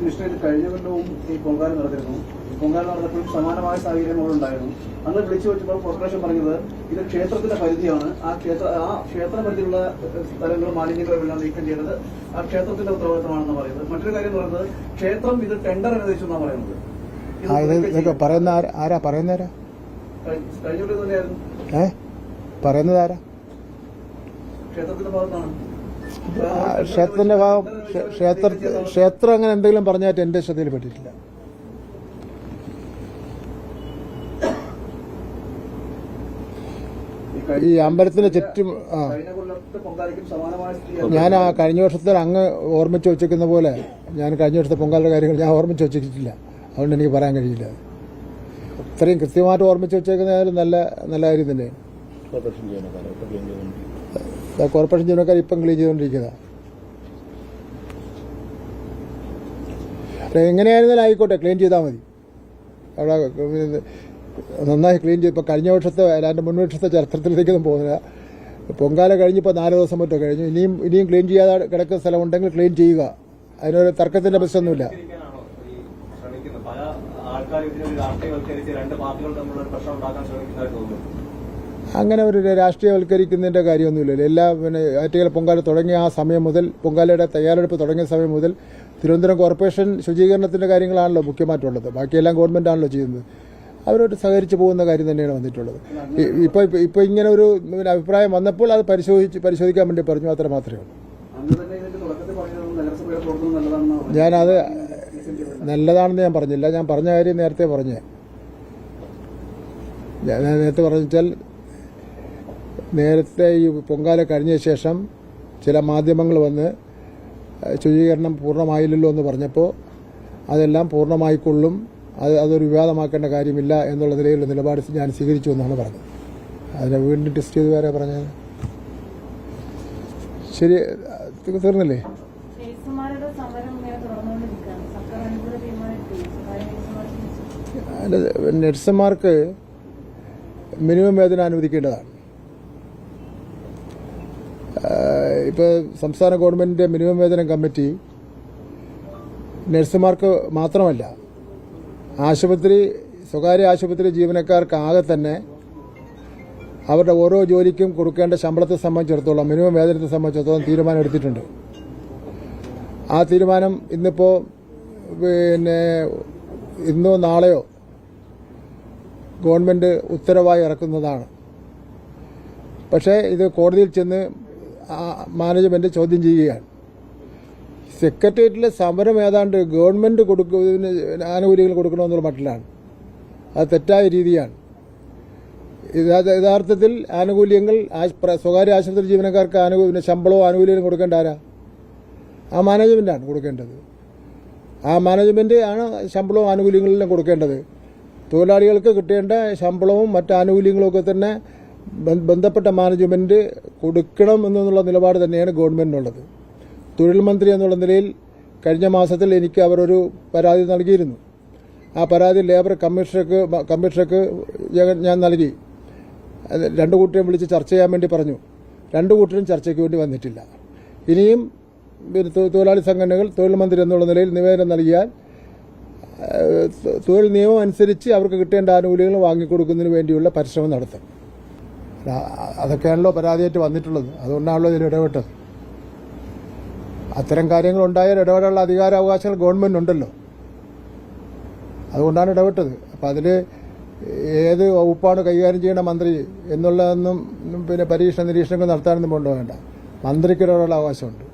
കൃഷ്ണ ഇത് കഴിഞ്ഞ കൊല്ലവും ഈ പൊങ്കാല നടത്തിയിരുന്നു. പൊങ്കാല നടന്നപ്പോൾ സമാനമായ സാഹചര്യങ്ങളുണ്ടായിരുന്നു. അന്ന് വിളിച്ചു വെച്ചപ്പോൾ കോർപ്പറേഷൻ പറഞ്ഞത് ഇത് ക്ഷേത്രത്തിന്റെ പരിധിയാണ്, ആ ക്ഷേത്ര പരിധിയിലുള്ള സ്ഥലങ്ങൾ മാലിന്യങ്ങളെല്ലാം നീക്കം ചെയ്തത് ആ ക്ഷേത്രത്തിന്റെ ഉത്തരവാദിത്തമാണെന്ന് പറയുന്നത്. മറ്റൊരു കാര്യം എന്ന് പറയുന്നത് ക്ഷേത്രം ഇത് ടെൻഡർ അനുവദിച്ചു എന്നാണ് പറയുന്നത്. പറയുന്ന ആരാ പറയുന്നവരാ കഴിഞ്ഞ കൊല്ലം തന്നെയായിരുന്നു പറയുന്നത് ആരാ? ക്ഷേത്രത്തിന്റെ ഭാഗത്താണ്. ക്ഷേത്രത്തിന്റെ ഭാഗം ക്ഷേത്രം അങ്ങനെ എന്തെങ്കിലും പറഞ്ഞാൽ എന്റെ ശ്രദ്ധയിൽപ്പെട്ടിട്ടില്ല. ഈ അമ്പലത്തിന് ചുറ്റും ഞാൻ ആ കഴിഞ്ഞ വർഷത്തിൽ അങ്ങ് ഓർമ്മിച്ച് വെച്ചിരിക്കുന്ന പോലെ ഞാൻ കഴിഞ്ഞ വർഷത്തെ പൊങ്കാലയുടെ കാര്യങ്ങൾ ഞാൻ ഓർമ്മിച്ച് വെച്ചിട്ടില്ല. അതുകൊണ്ട് എനിക്ക് പറയാൻ കഴിയില്ല. ഇത്രയും കൃത്യമായിട്ട് ഓർമ്മിച്ച് വെച്ചേക്കുന്നതായാലും നല്ല കാര്യം തന്നെയാണ്. കോർപ്പറേഷൻ ജീവനക്കാർ ഇപ്പം ക്ലീൻ ചെയ്തുകൊണ്ടിരിക്കുക. എങ്ങനെയായിരുന്നാലും ആയിക്കോട്ടെ, ക്ലീൻ ചെയ്താൽ മതി. അവിടെ നന്നായി ക്ലീൻ ചെയ്ത് ഇപ്പം കഴിഞ്ഞ വർഷത്തെ അതിൻ്റെ മുൻ വർഷത്തെ ചരിത്രത്തിലേക്കൊന്നും പോകുന്നില്ല. പൊങ്കാല കഴിഞ്ഞിപ്പോൾ 4 ദിവസം മറ്റോ കഴിഞ്ഞു. ഇനിയും ക്ലീൻ ചെയ്യാതെ കിടക്കുന്ന സ്ഥലമുണ്ടെങ്കിൽ ക്ലീൻ ചെയ്യുക. അതിനൊരു തർക്കത്തിന്റെ ബസ്സൊന്നുമില്ല. അങ്ങനെ ഒരു രാഷ്ട്രീയവൽക്കരിക്കുന്നതിന്റെ കാര്യമൊന്നുമില്ലല്ലോ. ആറ്റുകാൽ പൊങ്കാല തുടങ്ങിയ ആ സമയം മുതൽ, പൊങ്കാലയുടെ തയ്യാറെടുപ്പ് തുടങ്ങിയ സമയം മുതൽ തിരുവനന്തപുരം കോർപ്പറേഷൻ ശുചീകരണത്തിന്റെ കാര്യങ്ങളാണല്ലോ മുഖ്യമായിട്ടുള്ളത്. ബാക്കിയെല്ലാം ഗവൺമെന്റ് ആണല്ലോ ചെയ്യുന്നത്. അവരോട് സഹകരിച്ച് പോകുന്ന കാര്യം തന്നെയാണ് വന്നിട്ടുള്ളത്. ഇപ്പൊ ഇങ്ങനെ ഒരു അഭിപ്രായം വന്നപ്പോൾ അത് പരിശോധിക്കാൻ വേണ്ടി പറഞ്ഞു, അത്ര മാത്രമേ ഉള്ളൂ. ഞാനത് നല്ലതാണെന്ന് ഞാൻ പറഞ്ഞില്ല. ഞാൻ പറഞ്ഞ കാര്യം നേരത്തെ പറഞ്ഞേ. ഞാൻ നേരത്തെ പറഞ്ഞാൽ നേരത്തെ ഈ പൊങ്കാല കഴിഞ്ഞ ശേഷം ചില മാധ്യമങ്ങൾ വന്ന് ശുചീകരണം പൂർണ്ണമായില്ലല്ലോ എന്ന് പറഞ്ഞപ്പോൾ അതെല്ലാം പൂർണ്ണമായിക്കൊള്ളും, അതൊരു വിവാദമാക്കേണ്ട കാര്യമില്ല എന്നുള്ള നിലയിലുള്ള നിലപാട് ഞാൻ സ്വീകരിച്ചു എന്നാണ് പറഞ്ഞത്. അതിനെ വീണ്ടും ടെസ്റ്റ് ചെയ്ത് വേറെ പറഞ്ഞത് ശരി തീർന്നില്ലേ? നഴ്സുമാർക്ക് മിനിമം വേതനം അനുവദിക്കേണ്ടതാണ്. ഇപ്പോൾ സംസ്ഥാന ഗവൺമെന്റിന്റെ മിനിമം വേതനം കമ്മിറ്റി നഴ്സുമാർക്ക് മാത്രമല്ല, സ്വകാര്യ ആശുപത്രി ജീവനക്കാർക്ക് ആകെ തന്നെ അവരുടെ ഓരോ ജോലിക്കും കൊടുക്കേണ്ട ശമ്പളത്തെ സംബന്ധിച്ചിടത്തോളം, മിനിമം വേതനത്തെ സംബന്ധിച്ചിടത്തോളം തീരുമാനം എടുത്തിട്ടുണ്ട്. ആ തീരുമാനം ഇന്നോ നാളെയോ ഗവൺമെന്റ് ഉത്തരവായി ഇറക്കുന്നതാണ്. പക്ഷേ ഇത് കോടതിയിൽ ചെന്ന് മാനേജ്മെന്റ് ചോദ്യം ചെയ്യുകയാണ്. സെക്രട്ടേറിയറ്റിലെ സമരം ഏതാണ്ട് ഗവൺമെന്റ് ആനുകൂല്യങ്ങൾ കൊടുക്കണമെന്നുള്ള മട്ടിലാണ്. അത് തെറ്റായ രീതിയാണ്. യഥാർത്ഥത്തിൽ ആനുകൂല്യങ്ങൾ സ്വകാര്യ ആശുപത്രി ജീവനക്കാർക്ക് ശമ്പളവും ആനുകൂല്യങ്ങളും കൊടുക്കേണ്ട ആരാ? ആ മാനേജ്മെന്റാണ് കൊടുക്കേണ്ടത്. ആ മാനേജ്മെന്റ് ആണ് ശമ്പളവും ആനുകൂല്യങ്ങളെല്ലാം കൊടുക്കേണ്ടത്. തൊഴിലാളികൾക്ക് കിട്ടേണ്ട ശമ്പളവും മറ്റ് ആനുകൂല്യങ്ങളും ഒക്കെ തന്നെ ബന്ധപ്പെട്ട മാനേജ്മെന്റ് കൊടുക്കണം എന്നുള്ള നിലപാട് തന്നെയാണ് ഗവൺമെന്റിനുള്ളത്. തൊഴിൽ മന്ത്രി എന്നുള്ള നിലയിൽ കഴിഞ്ഞ മാസത്തിൽ എനിക്ക് അവരൊരു പരാതി നൽകിയിരുന്നു. ആ പരാതി ലേബർ കമ്മീഷണർക്ക് ഞാൻ നൽകി. 2 കൂട്ടരെയും വിളിച്ച് ചർച്ച ചെയ്യാൻ വേണ്ടി പറഞ്ഞു. 2 കൂട്ടരും ചർച്ചയ്ക്ക് വേണ്ടി വന്നിട്ടില്ല. ഇനിയും തൊഴിലാളി സംഘടനകൾ തൊഴിൽ മന്ത്രി എന്നുള്ള നിലയിൽ നിവേദനം നൽകിയാൽ തൊഴിൽ നിയമം അനുസരിച്ച് അവർക്ക് കിട്ടേണ്ട ആനുകൂല്യങ്ങൾ വാങ്ങിക്കൊടുക്കുന്നതിന് വേണ്ടിയുള്ള പരിശ്രമം നടത്തും. അതൊക്കെയാണല്ലോ പരാതിയായിട്ട് വന്നിട്ടുള്ളത്. അതുകൊണ്ടാണല്ലോ ഇതിൽ ഇടപെട്ടത്. അത്തരം കാര്യങ്ങളുണ്ടായാൽ ഇടപെടാനുള്ള അധികാരാവകാശങ്ങൾ ഗവൺമെന്റ് ഉണ്ടല്ലോ. അതുകൊണ്ടാണ് ഇടപെട്ടത്. അപ്പം അതിൽ ഏത് വകുപ്പാണ് കൈകാര്യം ചെയ്യണ മന്ത്രി എന്നുള്ളതൊന്നും പരീക്ഷണ നിരീക്ഷണങ്ങൾ നടത്താനൊന്നും കൊണ്ടുപോകേണ്ട. മന്ത്രിക്ക് ഇടപെടാനുള്ള അവകാശമുണ്ട്.